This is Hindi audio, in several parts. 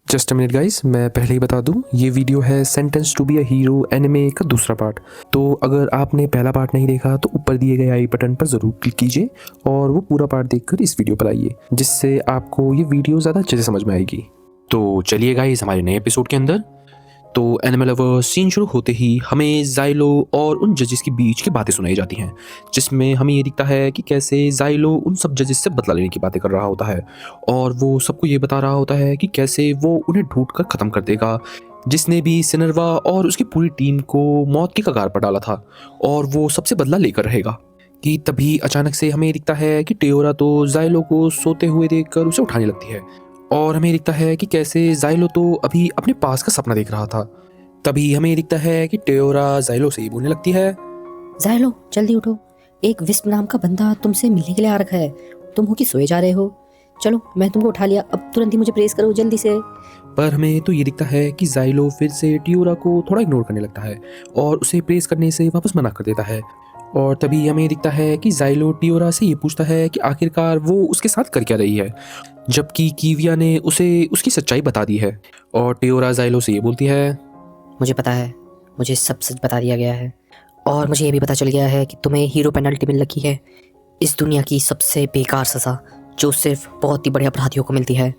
जस्ट अ मिनट गाइस, मैं पहले ही बता दूं, ये वीडियो है sentence to be a hero anime का दूसरा पार्ट। तो अगर आपने पहला पार्ट नहीं देखा तो ऊपर दिए गए आई बटन पर ज़रूर क्लिक कीजिए और वो पूरा पार्ट देखकर इस वीडियो पर आइए, जिससे आपको ये वीडियो ज़्यादा अच्छे से समझ में आएगी। तो चलिए गाइस हमारे नए एपिसोड के अंदर। तो एनिमल लवर सीन शुरू होते ही हमें जाइलो और उन जजेस के बीच की बातें सुनाई जाती हैं, जिसमें हमें ये दिखता है कि कैसे जाइलो उन सब जजेस से बदला लेने की बातें कर रहा होता है और वो सबको ये बता रहा होता है कि कैसे वो उन्हें ढूंढ कर ख़त्म कर देगा, जिसने भी सिनरवा और उसकी पूरी टीम को मौत की कगार पर डाला था, और वो सबसे बदला लेकर रहेगा। कि तभी अचानक से हमें दिखता है कि टेओरा तो जाइलो को सोते हुए देखकर उसे उठाने लगती है, और हमें दिखता है कि कैसे जाइलो तो अभी अपने पास का सपना देख रहा था। तभी हमें दिखता है कि टेओरा जाइलो से ही बोलने लगती है, जाइलो जल्दी उठो, एक विस्प नाम का बंदा तुमसे मिलने के लिए आ रखा है। तुम हो कि सोए जा रहे हो? चलो मैं तुमको उठा लिया, अब तुरंत ही मुझे प्रेस करो जल्दी से। पर हमें तो ये दिखता है कि जाइलो फिर से टियोरा को थोड़ा इग्नोर करने लगता है और उसे प्रेस करने से वापस मना कर देता है। और तभी हमें दिखता है कि जाइलो टियोरा से ये पूछता है कि आखिरकार वो उसके साथ कर क्या रही है, जबकि कीविया ने उसे उसकी सच्चाई बता दी है। और टियोरा जाइलो से ये बोलती है, मुझे पता है, मुझे सब सच बता दिया गया है और मुझे ये भी पता चल गया है कि तुम्हें हीरो पेनल्टी मिल रखी है, इस दुनिया की सबसे बेकार सज़ा जो सिर्फ बहुत ही बड़े अपराधियों को मिलती है।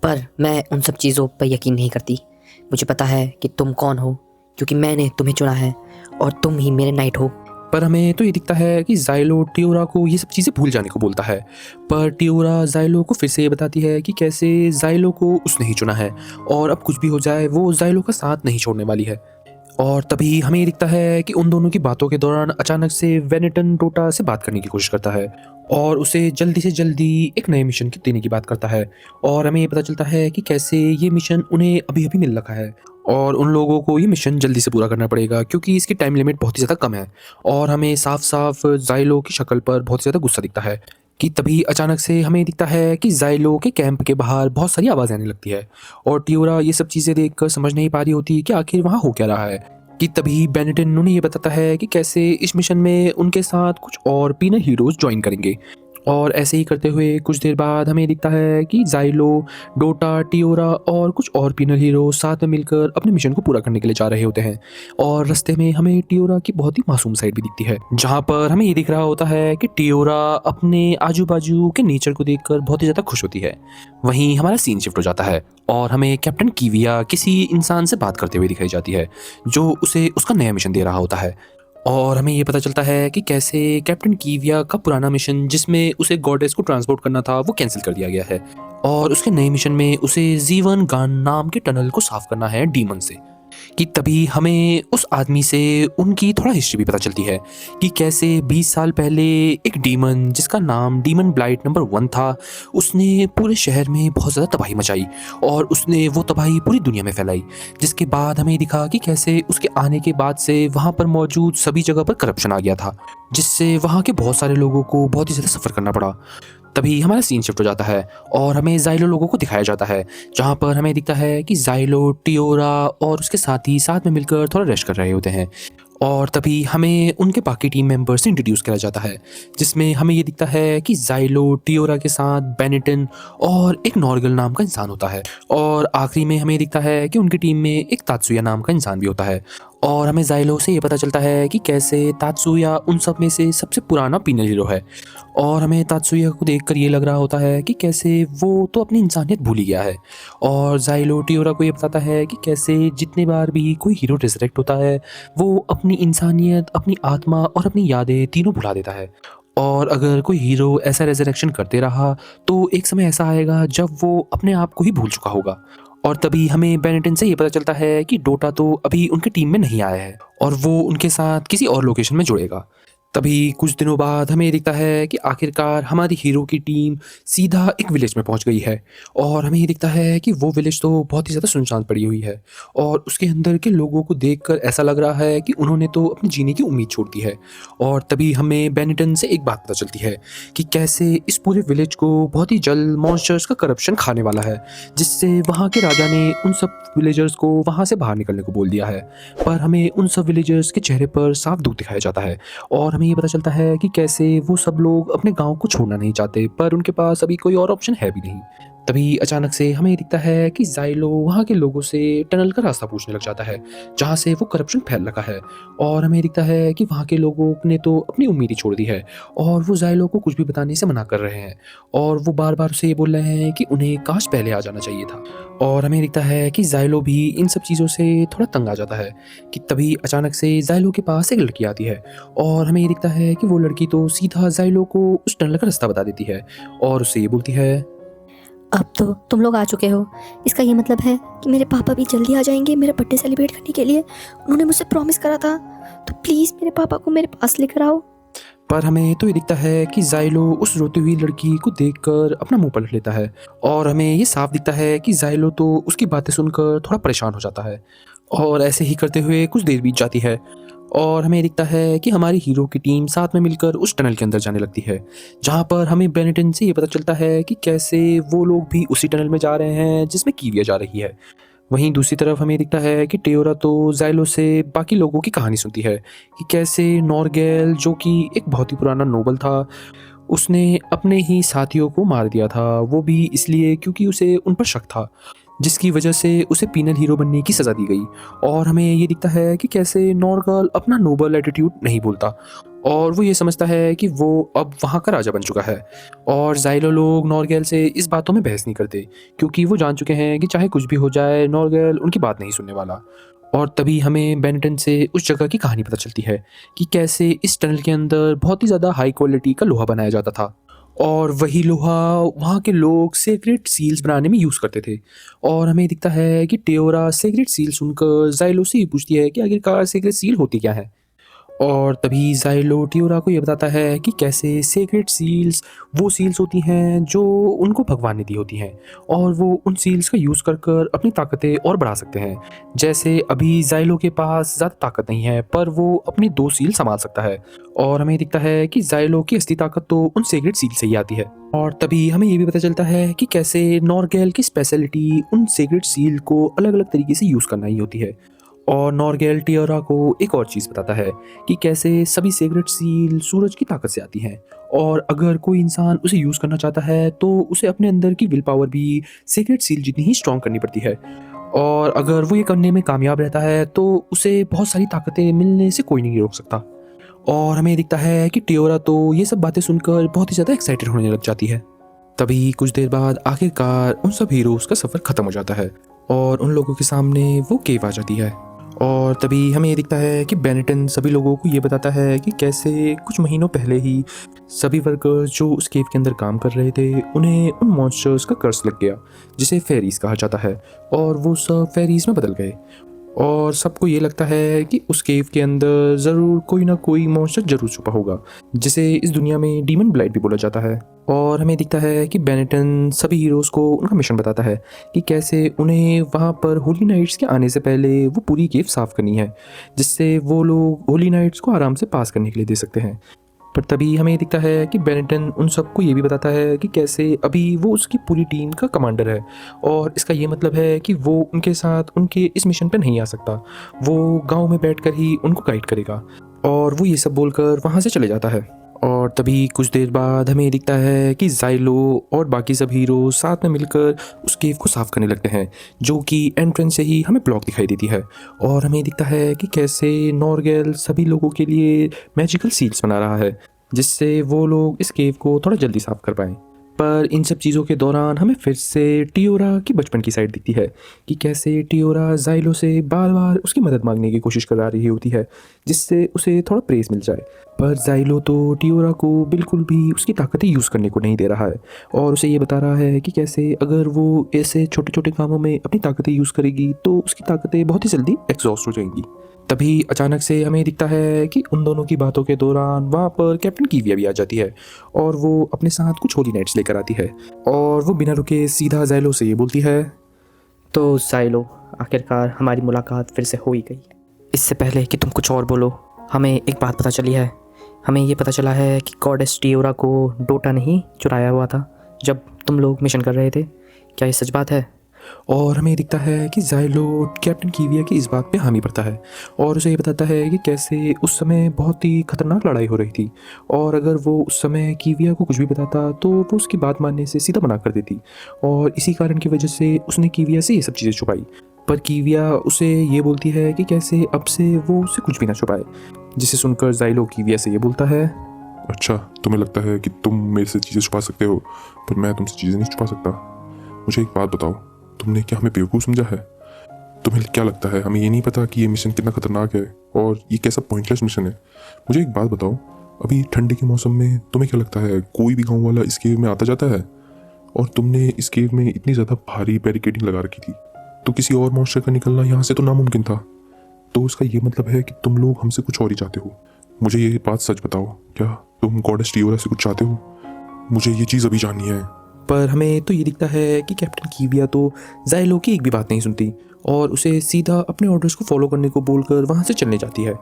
पर मैं उन सब चीज़ों पर यकीन नहीं करती। मुझे पता है कि तुम कौन हो, क्योंकि मैंने तुम्हें चुना है और तुम ही मेरे नाइट हो। पर हमें तो ये दिखता है कि जाइलो टियोरा को ये सब चीज़ें भूल जाने को बोलता है, पर टियोरा जाइलो को फिर से ये बताती है कि कैसे जाइलो को उसने ही चुना है और अब कुछ भी हो जाए वो जाइलो का साथ नहीं छोड़ने वाली है। और तभी हमें ये दिखता है कि उन दोनों की बातों के दौरान अचानक से वेनेटन डोटा से बात करने की कोशिश करता है और उसे जल्दी से जल्दी एक नए मिशन की देने की बात करता है। और हमें ये पता चलता है कि कैसे ये मिशन उन्हें अभी अभी मिल रखा है और उन लोगों को ये मिशन जल्दी से पूरा करना पड़ेगा, क्योंकि इसकी टाइम लिमिट बहुत ही ज़्यादा कम है। और हमें साफ साफ जाइलो की शक्ल पर बहुत ज़्यादा गुस्सा दिखता है। कि तभी अचानक से हमें दिखता है कि जाइलो के कैंप के बाहर बहुत सारी आवाज़ आने लगती है और टियोरा ये सब चीज़ें देखकर समझ नहीं पा रही होती कि आखिर वहाँ हो क्या रहा है। कि तभी बेनेटन उन्हें ये बताता है कि कैसे इस मिशन में उनके साथ कुछ और पीनल हीरोज ज्वाइन करेंगे। और ऐसे ही करते हुए कुछ देर बाद हमें दिखता है कि जाइलो, डोटा, टियोरा और कुछ और पीनल हीरो साथ में मिलकर अपने मिशन को पूरा करने के लिए जा रहे होते हैं। और रास्ते में हमें टियोरा की बहुत ही मासूम साइड भी दिखती है, जहाँ पर हमें ये दिख रहा होता है कि टियोरा अपने आजू बाजू के नेचर को देखकर बहुत ही ज़्यादा खुश होती है। वहीं हमारा सीन शिफ्ट हो जाता है और हमें कैप्टन कीविया किसी इंसान से बात करते हुए दिखाई जाती है, जो उसे उसका नया मिशन दे रहा होता है। और हमें ये पता चलता है कि कैसे कैप्टन कीविया का पुराना मिशन, जिसमें उसे गॉडेस को ट्रांसपोर्ट करना था, वो कैंसिल कर दिया गया है और उसके नए मिशन में उसे जीवन गान नाम के टनल को साफ करना है डीमन से। कि तभी हमें उस आदमी से उनकी थोड़ा हिस्ट्री भी पता चलती है कि कैसे 20 साल पहले एक डीमन जिसका नाम डीमन ब्लाइट नंबर 1 था, उसने पूरे शहर में बहुत ज़्यादा तबाही मचाई और उसने वो तबाही पूरी दुनिया में फैलाई। जिसके बाद हमें दिखा कि कैसे उसके आने के बाद से वहाँ पर मौजूद सभी जगह पर करप्शन आ गया था, जिससे वहाँ के बहुत सारे लोगों को बहुत ही ज़्यादा सफ़र करना पड़ा। तभी हमारा सीन शिफ्ट हो जाता है और हमें जाइलो लोगों को दिखाया जाता है, जहाँ पर हमें दिखता है कि जाइलो, टियोरा और उसके साथी साथ में मिलकर थोड़ा रेस्ट कर रहे होते हैं। और तभी हमें उनके बाकी टीम मेंबर्स से इंट्रोड्यूस किया जाता है, जिसमें हमें ये दिखता है कि जाइलो, टियोरा के साथ बेनेटन और एक नॉर्गल नाम का इंसान होता है। और आखिरी में हमें दिखता है कि उनकी टीम में एक तात्सुया नाम का इंसान भी होता है। और हमें जाइलो से ये पता चलता है कि कैसे तात्सुया उन सब में से सबसे पुराना पीनल हीरो है। और हमें तात्सुया को देखकर ये लग रहा होता है कि कैसे वो तो अपनी इंसानियत भूल ही गया है। और जाइलो टियोरा को ये बताता है कि कैसे जितने बार भी कोई हीरो रिजरेक्ट होता है, वो अपनी इंसानियत, अपनी आत्मा और अपनी यादें तीनों भुला देता है। और अगर कोई हीरो ऐसा रेजरेक्शन करते रहा तो एक समय ऐसा आएगा जब वो अपने आप को ही भूल चुका होगा। और तभी हमें बेनेटन से ये पता चलता है कि डोटा तो अभी उनकी टीम में नहीं आया है और वो उनके साथ किसी और लोकेशन में जुड़ेगा। तभी कुछ दिनों बाद हमें दिखता है कि आखिरकार हमारी हीरो की टीम सीधा एक विलेज में पहुंच गई है और हमें ये दिखता है कि वो विलेज तो बहुत ही ज़्यादा सुनसान पड़ी हुई है और उसके अंदर के लोगों को देखकर ऐसा लग रहा है कि उन्होंने तो अपनी जीने की उम्मीद छोड़ दी है। और तभी हमें बेनेटन से एक बात पता चलती है कि कैसे इस पूरे विलेज को बहुत ही जल्द मॉन्स्टर्स का करप्शन खाने वाला है, जिससे वहाँ के राजा ने उन सब विलेजर्स को वहाँ से बाहर निकलने को बोल दिया है। पर हमें उन सब विलेजर्स के चेहरे पर साफ दुख दिखाया जाता है और हमें ये पता चलता है कि कैसे वो सब लोग अपने गांव को छोड़ना नहीं चाहते, पर उनके पास अभी कोई और ऑप्शन है भी नहीं। तभी अचानक से हमें दिखता है कि ज़ाइलो वहाँ के लोगों से टनल का रास्ता पूछने लग जाता है, जहाँ से वो करप्शन फैल रखा है। और हमें दिखता है कि वहाँ के लोगों ने तो अपनी उम्मीद ही छोड़ दी है और वो ज़ाइलो को कुछ भी बताने से मना कर रहे हैं और वो बार-बार उसे ये बोल रहे हैं कि उन्हें काश पहले आ जाना चाहिए था। और हमें दिखता है कि ज़ाइलो भी इन सब चीज़ों से थोड़ा तंग आ जाता है कि तभी अचानक से ज़ाइलो के पास एक लड़की आती है और हमें ये दिखता है कि वो लड़की तो सीधा ज़ाइलो को उस टनल का रास्ता बता देती है और उससे ये बोलती है, अब तो तुम लोग आ चुके हो। इसका ये मतलब है कि मेरे पापा भी जल्दी आ जाएंगे मेरा बर्थडे सेलिब्रेट करने के लिए। उन्होंने मुझसे प्रॉमिस करा था, तो प्लीज़ मेरे पापा को मेरे पास लेकर आओ। पर हमें तो ये दिखता है कि ज़ाइलो उस रोती हुई लड़की को देखकर अपना मुंह पलट लेता है और हमें ये साफ दिखता है कि ज़ाइलो तो उसकी बातें सुनकर थोड़ा परेशान हो जाता है। और ऐसे ही करते हुए कुछ देर बीत जाती है और हमें दिखता है कि हमारी हीरो की टीम साथ में मिलकर उस टनल के अंदर जाने लगती है, जहाँ पर हमें बेनेटन से ये पता चलता है कि कैसे वो लोग भी उसी टनल में जा रहे हैं जिसमें कीविया जा रही है। वहीं दूसरी तरफ हमें दिखता है कि टेओरा तो ज़ाइलो से बाकी लोगों की कहानी सुनती है कि कैसे नॉर्गेल, जो कि एक बहुत ही पुराना नोबल था, उसने अपने ही साथियों को मार दिया था, वो भी इसलिए क्योंकि उसे उन पर शक था, जिसकी वजह से उसे पीनल हीरो बनने की सज़ा दी गई। और हमें ये दिखता है कि कैसे नॉर्गल अपना नोबल एटीट्यूड नहीं भूलता और वो ये समझता है कि वो अब वहाँ का राजा बन चुका है। और ज़ाइलो लोग नॉर्गेल से इस बातों में बहस नहीं करते क्योंकि वो जान चुके हैं कि चाहे कुछ भी हो जाए नॉर्गेल उनकी बात नहीं सुनने वाला। और तभी हमें बेनेटन से उस जगह की कहानी पता चलती है कि कैसे इस टनल के अंदर बहुत ही ज़्यादा हाई क्वालिटी का लोहा बनाया जाता था और वही लोहा वहाँ के लोग सेक्रेट सील्स बनाने में यूज़ करते थे। और हमें दिखता है कि टेओरा सेक्रेट सील सुनकर ज़ाइलो से ही पूछती है कि आखिरकार सेक्रेट सील होती क्या है। और तभी ज़ाइलो टियोरा को ये बताता है कि कैसे सेक्रेट सील्स वो सील्स होती हैं जो उनको भगवान ने दी होती हैं और वो उन सील्स का यूज़ कर कर अपनी ताकतें और बढ़ा सकते हैं। जैसे अभी ज़ाइलो के पास ज़्यादा ताकत नहीं है पर वो अपनी 2 सील संभाल सकता है और हमें दिखता है कि ज़ाइलो की असली ताकत तो उन सेक्रेट सील से ही आती है। और तभी हमें ये भी पता चलता है कि कैसे नॉर्गेल की स्पेशलिटी उन सेक्रेट सील को अलग अलग तरीके से यूज़ करना ही होती है। और नॉर्गेल टियोरा को एक और चीज़ बताता है कि कैसे सभी सेक्रेट सील सूरज की ताकत से आती हैं और अगर कोई इंसान उसे यूज़ करना चाहता है तो उसे अपने अंदर की विल पावर भी सेक्रेट सील जितनी ही स्ट्रॉन्ग करनी पड़ती है और अगर वो ये करने में कामयाब रहता है तो उसे बहुत सारी ताकतें मिलने से कोई नहीं रोक सकता। और हमें दिखता है कि टियोरा तो ये सब बातें सुनकर बहुत ही ज़्यादा एक्साइटेड होने लग जाती है। तभी कुछ देर बाद आखिरकार उन सब हीरोज़ का सफ़र ख़त्म हो जाता है और उन लोगों के सामने वो केव आ जाती है। और तभी हमें ये दिखता है कि बेनेटन सभी लोगों को ये बताता है कि कैसे कुछ महीनों पहले ही सभी वर्कर्स जो उस केव के अंदर काम कर रहे थे उन्हें उन मॉन्स्टर्स का कर्स लग गया जिसे फेरीज कहा जाता है और वो सब फेरीज में बदल गए और सबको ये लगता है कि उस केव के अंदर ज़रूर कोई ना कोई मॉन्स्टर जरूर छुपा होगा जिसे इस दुनिया में डीमन ब्लाइट भी बोला जाता है। और हमें दिखता है कि बेनेटन सभी हीरोज़ को उनका मिशन बताता है कि कैसे उन्हें वहाँ पर होली नाइट्स के आने से पहले वो पूरी केव साफ़ करनी है जिससे वो लोग होली नाइट्स को आराम से पास करने के लिए दे सकते हैं। पर तभी हमें दिखता है कि बेनेटन उन सबको ये भी बताता है कि कैसे अभी वो उसकी पूरी टीम का कमांडर है और इसका ये मतलब है कि वो उनके साथ उनके इस मिशन पर नहीं आ सकता, वो गांव में बैठकर ही उनको गाइड करेगा। और वो ये सब बोलकर वहाँ से चले जाता है। और तभी कुछ देर बाद हमें दिखता है कि ज़ाइलो और बाकी सब हीरो साथ में मिलकर उस केव को साफ़ करने लगते हैं जो कि एंट्रेंस से ही हमें ब्लॉक दिखाई देती है। और हमें दिखता है कि कैसे नॉर्गेल सभी लोगों के लिए मैजिकल सील्स बना रहा है जिससे वो लोग इस केव को थोड़ा जल्दी साफ़ कर पाएँ। पर इन सब चीज़ों के दौरान हमें फिर से टियोरा की बचपन की साइड दिखती है कि कैसे टियोरा ज़ाइलो से बार बार उसकी मदद मांगने की कोशिश करा रही होती है जिससे उसे थोड़ा प्रेस मिल जाए। पर ज़ाइलो तो टियोरा को बिल्कुल भी उसकी ताकतें यूज़ करने को नहीं दे रहा है और उसे ये बता रहा है कि कैसे अगर वो ऐसे छोटे छोटे कामों में अपनी ताकतें यूज़ करेगी तो उसकी ताकतें बहुत ही जल्दी एग्जॉस्ट हो जाएंगी। तभी अचानक से हमें दिखता है कि उन दोनों की बातों के दौरान वहाँ पर कैप्टन कीविया भी आ जाती है और वो अपने साथ कुछ होली नाइट्स लेकर आती है और वो बिना रुके सीधा ज़ाइलो से ये बोलती है, तो ज़ाइलो, आखिरकार हमारी मुलाकात फिर से हो ही गई। इससे पहले कि तुम कुछ और बोलो, हमें एक बात पता चली है। हमें ये पता चला है कि गॉडेस टियोरा को डोटा ने ही चुराया हुआ था जब तुम लोग मिशन कर रहे थे। क्या ये सच बात है? और हमें दिखता है कि जाइलो कैप्टन कीविया की इस बात पे हामी भरता है और उसे ये बताता है कि कैसे उस समय बहुत ही खतरनाक लड़ाई हो रही थी और अगर वो उस समय कीविया को कुछ भी बताता तो वो उसकी बात मानने से सीधा मना कर देती और इसी कारण की वजह से उसने कीविया से ये सब चीज़ें छुपाई। पर कीविया उसे ये बोलती है कि कैसे अब से वो उससे कुछ भी ना छुपाए, जिसे सुनकर जाइलो कीविया से ये बोलता है, अच्छा, तुम्हें लगता है कि तुम मेरे से चीज़ें छुपा सकते हो, पर मैं तुमसे चीज़ें नहीं छुपा सकता। मुझे एक बात बताओ, तुमने क्या हमें बेवकूफ़ समझा है? तुम्हें क्या लगता है हमें ये नहीं पता कि ये मिशन कितना खतरनाक है और ये कैसा पॉइंटलेस मिशन है? मुझे एक बात बताओ, अभी ठंडी के मौसम में तुम्हें क्या लगता है कोई भी गाँव वाला इस केव में आता जाता है? और तुमने इस केव में इतनी ज़्यादा भारी बैरिकेडिंग लगा रखी थी, तो किसी और मॉन्स्टर का निकलना यहाँ से तो नामुमकिन था। तो इसका ये मतलब है कि तुम लोग हमसे कुछ और ही चाहते हो। मुझे ये बात सच बताओ, क्या तुम गॉडेस टियोरा से कुछ चाहते हो? मुझे ये चीज़ अभी जाननी है। पर हमें तो ये दिखता है कि कैप्टन कीविया तो जाइलो की एक भी बात नहीं सुनती और उसे सीधा अपने ऑर्डर्स को फॉलो करने को बोलकर वहाँ से चलने जाती है।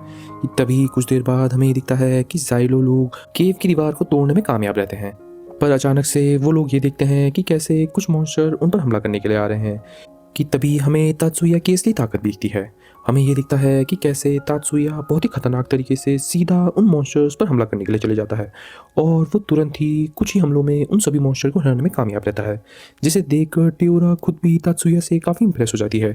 तभी कुछ देर बाद हमें दिखता है कि जाइलो लोग केव की दीवार को तोड़ने में कामयाब रहते हैं, पर अचानक से वो लोग ये देखते हैं कि कैसे कुछ मॉन्स्टर उन पर हमला करने के लिए आ रहे हैं। कि तभी हमें तात्सुया की असली ताकत दिखती है। हमें ये दिखता है कि कैसे तात्सुया बहुत ही खतरनाक तरीके से सीधा उन मॉन्स्टर्स पर हमला करने के लिए चले जाता है और वो तुरंत ही कुछ ही हमलों में उन सभी मॉन्स्टर को हराने में कामयाब रहता है, जिसे देखकर टियोरा खुद भी तात्सुया से काफ़ी इंप्रेस हो जाती है।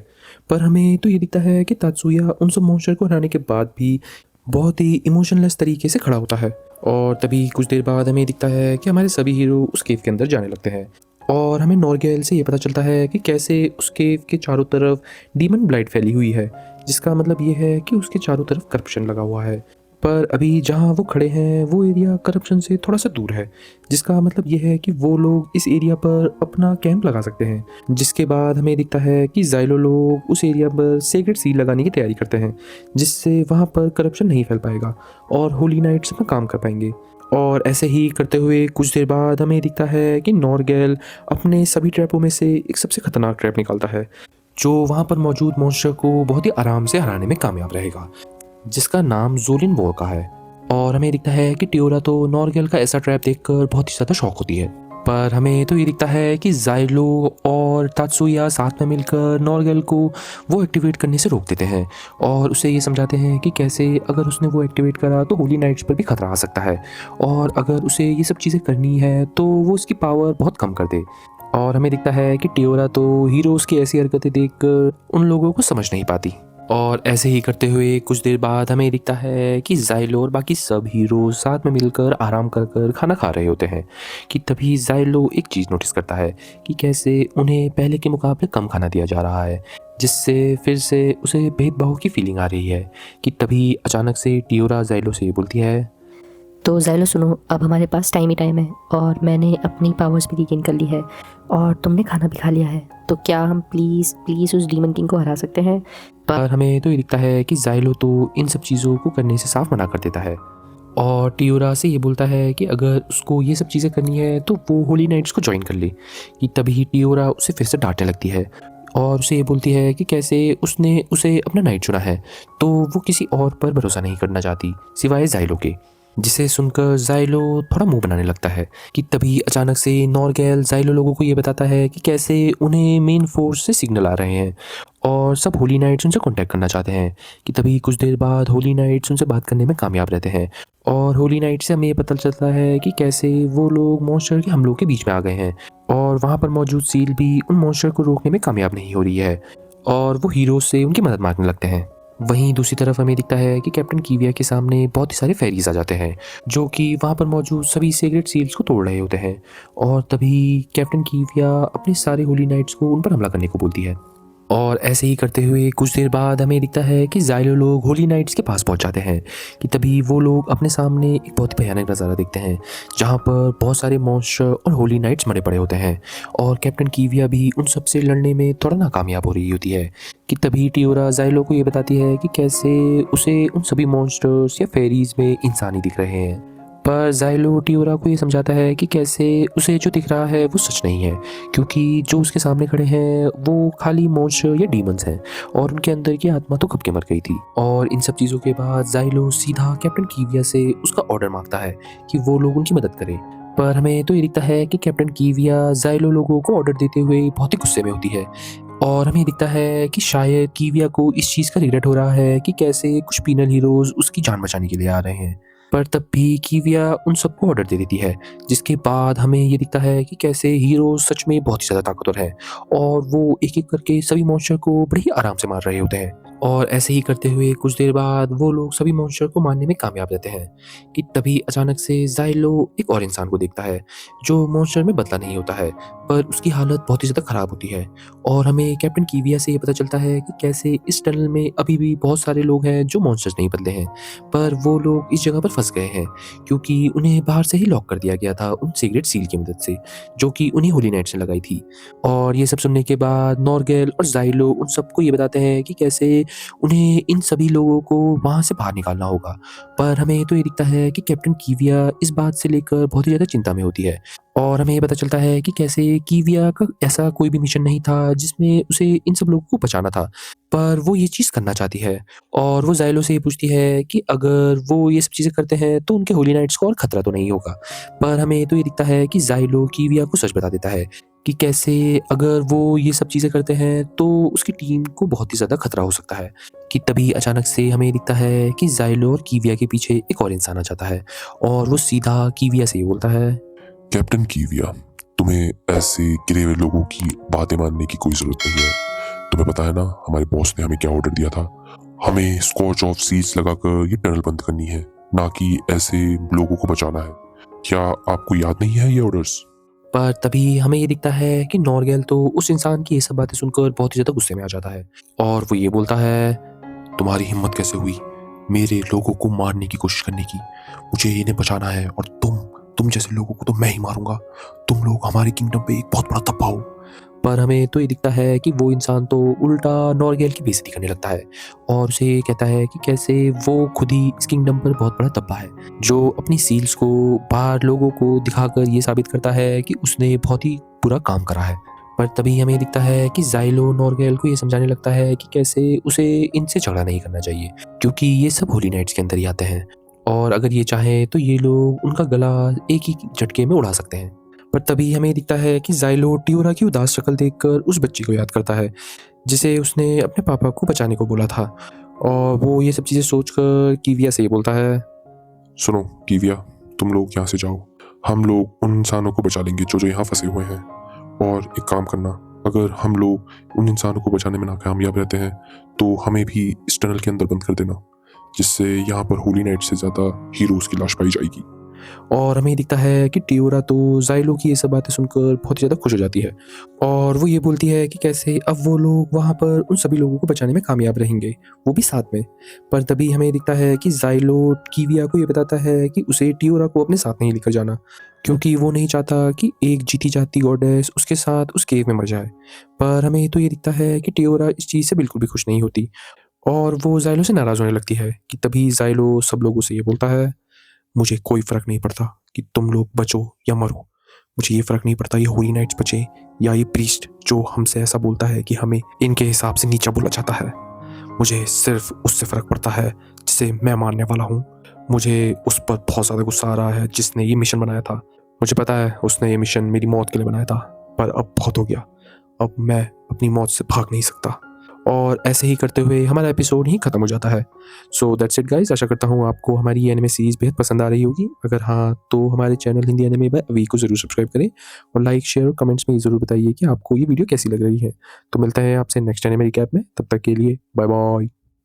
पर हमें तो ये दिखता है कि तात्सुया उन सब मॉन्स्टर को हराने के बाद भी बहुत ही इमोशनलेस तरीके से खड़ा होता है और तभी कुछ देर बाद हमें दिखता है कि हमारे सभी हीरो उस केव के अंदर जाने लगते हैं और हमें नॉर्गेल से ये पता चलता है कि कैसे उस केव के चारों तरफ डीमन ब्लाइट फैली हुई है, जिसका मतलब ये है कि उसके चारों तरफ करप्शन लगा हुआ है। पर अभी जहाँ वो खड़े हैं वो एरिया करप्शन से थोड़ा सा दूर है, जिसका मतलब ये है कि वो लोग इस एरिया पर अपना कैंप लगा सकते हैं। जिसके बाद हमें दिखता है कि जाइलो लोग उस एरिया पर सेक्रेट सील लगाने की तैयारी करते हैं, जिससे वहाँ पर करप्शन नहीं फैल पाएगा और होली नाइट्स अपना काम कर पाएंगे। और ऐसे ही करते हुए कुछ देर बाद हमें दिखता है कि नॉर्गेल अपने सभी ट्रैपों में से एक सबसे खतरनाक ट्रैप निकालता है, जो वहाँ पर मौजूद मॉन्स्टर को बहुत ही आराम से हराने में कामयाब रहेगा, जिसका नाम जोलिन वोर का है। और हमें दिखता है कि टियोरा तो नॉर्गेल का ऐसा ट्रैप देखकर बहुत ही ज़्यादा शॉक होती है। पर हमें तो ये दिखता है कि जाइलो और तात्सुया साथ में मिलकर नॉर्गेल को वो एक्टिवेट करने से रोक देते हैं और उसे ये समझाते हैं कि कैसे अगर उसने वो एक्टिवेट करा तो होली नाइट्स पर भी खतरा आ सकता है और अगर उसे ये सब चीज़ें करनी है तो वो उसकी पावर बहुत कम कर दे। और हमें दिखता है कि टियोरा तो हीरोज़ की ऐसी हरकतें देखकर उन लोगों को समझ नहीं पाती। और ऐसे ही करते हुए कुछ देर बाद हमें दिखता है कि जाइलो और बाकी सब हीरो साथ में मिलकर आराम कर कर खाना खा रहे होते हैं कि तभी जाइलो एक चीज़ नोटिस करता है कि कैसे उन्हें पहले के मुकाबले कम खाना दिया जा रहा है, जिससे फिर से उसे भेदभाव की फीलिंग आ रही है। कि तभी अचानक से टियोरा जाइलो से ये बोलती है, तो जाइलो सुनो, अब हमारे पास टाइम ही टाइम है और मैंने अपनी पावर्स भी रिगेन कर ली है और तुमने खाना भी खा लिया है, तो क्या हम प्लीज़ उस डीमन किंग को हरा सकते हैं? पर हमें तो ये दिखता है कि जाइलो तो इन सब चीज़ों को करने से साफ मना कर देता है और टियोरा से ये बोलता है कि अगर उसको ये सब चीज़ें करनी है तो वो होली नाइट्स को ज्वाइन कर ले। कि तभी टियोरा उसे फिर से डांटने लगती है और उसे ये बोलती है कि कैसे उसने उसे अपना नाइट चुना है तो वो किसी और पर भरोसा नहीं करना चाहती सिवाय जाइलो के, जिसे सुनकर जाइलो थोड़ा मुंह बनाने लगता है। कि तभी अचानक से नॉर्गेल जाइलो लोगों को ये बताता है कि कैसे उन्हें मेन फोर्स से सिग्नल आ रहे हैं और सब होली नाइट्स उनसे कांटेक्ट करना चाहते हैं। कि तभी कुछ देर बाद होली नाइट्स उनसे बात करने में कामयाब रहते हैं और होली नाइट से हमें ये पता चलता है कि कैसे वो लोग मॉन्स्टर के हमलों के बीच में आ गए हैं और वहाँ पर मौजूद सील भी उन मॉन्स्टर को रोकने में कामयाब नहीं हो रही है और वो हीरोज से उनकी मदद मांगने लगते हैं। वहीं दूसरी तरफ हमें दिखता है कि कैप्टन कीविया के सामने बहुत ही सारे फेरीज आ जाते हैं जो कि वहाँ पर मौजूद सभी सीक्रेट सील्स को तोड़ रहे होते हैं और तभी कैप्टन कीविया अपने सारे होली नाइट्स को उन पर हमला करने को बोलती है। और ऐसे ही करते हुए कुछ देर बाद हमें दिखता है कि जाइलो लोग होली नाइट्स के पास पहुंच जाते हैं। कि तभी वो लोग अपने सामने एक बहुत ही भयानक नज़ारा देखते हैं जहां पर बहुत सारे मॉन्स्टर और होली नाइट्स मरे पड़े होते हैं और कैप्टन कीविया भी उन सब से लड़ने में थोड़ा नाकामयाब हो रही होती है। कि तभी टियोरा जाइलो को ये बताती है कि कैसे उसे उन सभी मॉन्स्टर्स या फेरीज में इंसान ही दिख रहे हैं। पर जाइलो टियोरा को ये समझाता है कि कैसे उसे जो दिख रहा है वो सच नहीं है, क्योंकि जो उसके सामने खड़े हैं वो खाली मॉन्स्टर या डीमंस हैं और उनके अंदर की आत्मा तो कब के मर गई थी। और इन सब चीज़ों के बाद जाइलो सीधा कैप्टन कीविया से उसका ऑर्डर मांगता है कि वो लोग उनकी मदद करें। पर हमें तो ये दिखता है कि कैप्टन कीविया जाइलो लोगों को ऑर्डर देते हुए बहुत ही गुस्से में होती है और हमें दिखता है कि शायद कीविया को इस चीज़ का रिग्रेट हो रहा है कि कैसे कुछ पीनल हीरोज़ उसकी जान बचाने के लिए आ रहे हैं। पर तब भी कीविया उन सबको ऑर्डर दे देती है, जिसके बाद हमें ये दिखता है कि कैसे हीरो सच में बहुत ही ज़्यादा ताकतवर हैं और वो एक-एक करके सभी मॉन्स्टर को बड़े ही आराम से मार रहे होते हैं। और ऐसे ही करते हुए कुछ देर बाद वो लोग सभी मॉन्स्टर को मारने में कामयाब रहते हैं कि तभी अचानक से ज़ाइलो एक और इंसान को देखता है, जो मॉन्स्टर में बदला नहीं होता है, पर उसकी हालत बहुत ही ज़्यादा ख़राब होती है। और हमें कैप्टन कीविया से ये पता चलता है कि कैसे इस टनल में अभी भी बहुत सारे लोग हैं जो मॉन्स्टर्स नहीं बदले हैं, पर वो लोग इस जगह पर फँस गए हैं क्योंकि उन्हें बाहर से ही लॉक कर दिया गया था उन सीक्रेट सील की मदद से, जो कि उन्हीं होली नाइट्स ने लगाई थी। और ये सब सुनने के बाद नॉर्गेल और ज़ाइलो उन सबको ये बताते हैं कि कैसे उन्हें इन सभी लोगों को वहाँ से बाहर निकालना होगा। पर हमें तो ये दिखता है कि कैप्टन कीविया इस बात से लेकर बहुत ही ज़्यादा चिंता में होती है और हमें ये पता चलता है कि कैसे कीविया का ऐसा कोई भी मिशन नहीं था जिसमें उसे इन सब लोगों को बचाना था, पर वो ये चीज़ करना चाहती है। और वो ज़ाइलो से ये पूछती है कि अगर वो ये सब चीज़ें करते हैं तो उनके होली नाइट्स को और खतरा तो नहीं होगा। पर हमें तो ये दिखता है कि ज़ाइलो कीविया को सच बता देता है कि कैसे अगर वो ये सब चीज़ें करते हैं तो उसकी टीम को बहुत ही ज़्यादा खतरा हो सकता है। कि तभी अचानक से हमें दिखता है कि ज़ाइलो और कीविया के पीछे एक और इंसान आ जाता है और वो सीधा कीविया से ये बोलता है, कैप्टन कीविया, तुम्हें ऐसे गिरे हुए लोगों की बातें मानने की कोई जरूरत नहीं है। तुम्हें पता है ना हमारे बॉस ने हमें क्या ऑर्डर दिया था? हमें स्कॉच ऑफ सील्स लगाकर ये टनल बंद करनी है, ना कि ऐसे लोगों को बचाना है। क्या आपको याद नहीं है ये ऑर्डर्स? पर तभी हमें ये दिखता है कि नॉर्गेल तो उस इंसान की ये सब बातें सुनकर बहुत ही ज़्यादा गुस्से में आ जाता है और वो ये बोलता है, तुम्हारी हिम्मत कैसे हुई मेरे लोगों को मारने की कोशिश करने की? मुझे इन्हें बचाना है और तुम जैसे लोगों को तो मैं ही मारूंगा। तुम लोग हमारे किंगडम पे एक बहुत बड़ा धब्बा हो। पर हमें तो ये दिखता है कि वो इंसान तो उल्टा नॉर्गेल की बेइज्जती करने लगता है और उसे कहता है कि कैसे वो खुद ही इस किंगडम पर बहुत बड़ा धब्बा है, जो अपनी सील्स को बाहर लोगों को दिखाकर ये साबित करता है कि उसने बहुत ही बुरा काम करा है। पर तभी हमें दिखता है कि ज़ाइलो नॉर्गेल को ये समझाने लगता है कि कैसे उसे इनसे झगड़ा नहीं करना चाहिए क्योंकि ये सब होली नाइट्स के अंदर ही आते हैं और अगर ये चाहें तो ये लोग उनका गला एक ही झटके में उड़ा सकते हैं। पर तभी हमें दिखता है कि ज़ाइलो टियोरा की उदास शक्ल देखकर उस बच्ची को याद करता है जिसे उसने अपने पापा को बचाने को बोला था और वो ये सब चीज़ें सोचकर कीविया से ये बोलता है, सुनो कीविया, तुम लोग यहाँ से जाओ। हम लोग उन इंसानों को बचा लेंगे जो यहाँ फंसे हुए हैं। और एक काम करना, अगर हम लोग उन इंसानों को बचाने में नाकामयाब रहते हैं तो हमें भी इस टनल के अंदर बंद कर देना, जिससे यहाँ पर होली नाइट से ज़्यादा हीरोज़ की लाश पाई जाएगी। और हमें दिखता है कि टियोरा तो ज़ाइलो की ये सब बातें सुनकर बहुत ही ज़्यादा खुश हो जाती है और वो ये बोलती है कि कैसे अब वो लोग वहाँ पर उन सभी लोगों को बचाने में कामयाब रहेंगे, वो भी साथ में। पर तभी हमें दिखता है कि ज़ाइलो कीविया को ये बताता है कि उसे टियोरा को अपने साथ नहीं लेकर जाना क्योंकि वो नहीं चाहता कि एक जीती जाती गॉडेस उसके साथ उस केव में मर जाए। पर हमें तो ये दिखता है कि टियोरा इस चीज़ से बिल्कुल भी खुश नहीं होती और वो ज़ाइलो से नाराज़ होने लगती है कि तभी ज़ाइलो सब लोगों से ये बोलता है, मुझे कोई फ़र्क नहीं पड़ता कि तुम लोग बचो या मरो। मुझे ये फ़र्क नहीं पड़ता ये होली नाइट्स बचे या ये प्रीस्ट जो हमसे ऐसा बोलता है कि हमें इनके हिसाब से नीचा बोला जाता है। मुझे सिर्फ उससे फ़र्क पड़ता है जिसे मैं मारने वाला हूँ। मुझे उस पर बहुत ज़्यादा गुस्सा आ रहा है जिसने ये मिशन बनाया था। मुझे पता है उसने ये मिशन मेरी मौत के लिए बनाया था, पर अब बहुत हो गया। अब मैं अपनी मौत से भाग नहीं सकता। और ऐसे ही करते हुए हमारा एपिसोड ही ख़त्म हो जाता है। सो दैट्स इट गाइस, आशा करता हूँ आपको हमारी ये एनिमे सीरीज़ बेहद पसंद आ रही होगी। अगर हाँ तो हमारे चैनल हिंदी एनिमे बाय अवी को ज़रूर सब्सक्राइब करें और लाइक शेयर और कमेंट्स में ये ज़रूर बताइए कि आपको ये वीडियो कैसी लग रही है। तो मिलते हैं आपसे नेक्स्ट एनिमे रिकैप में, तब तक के लिए बाय बाय।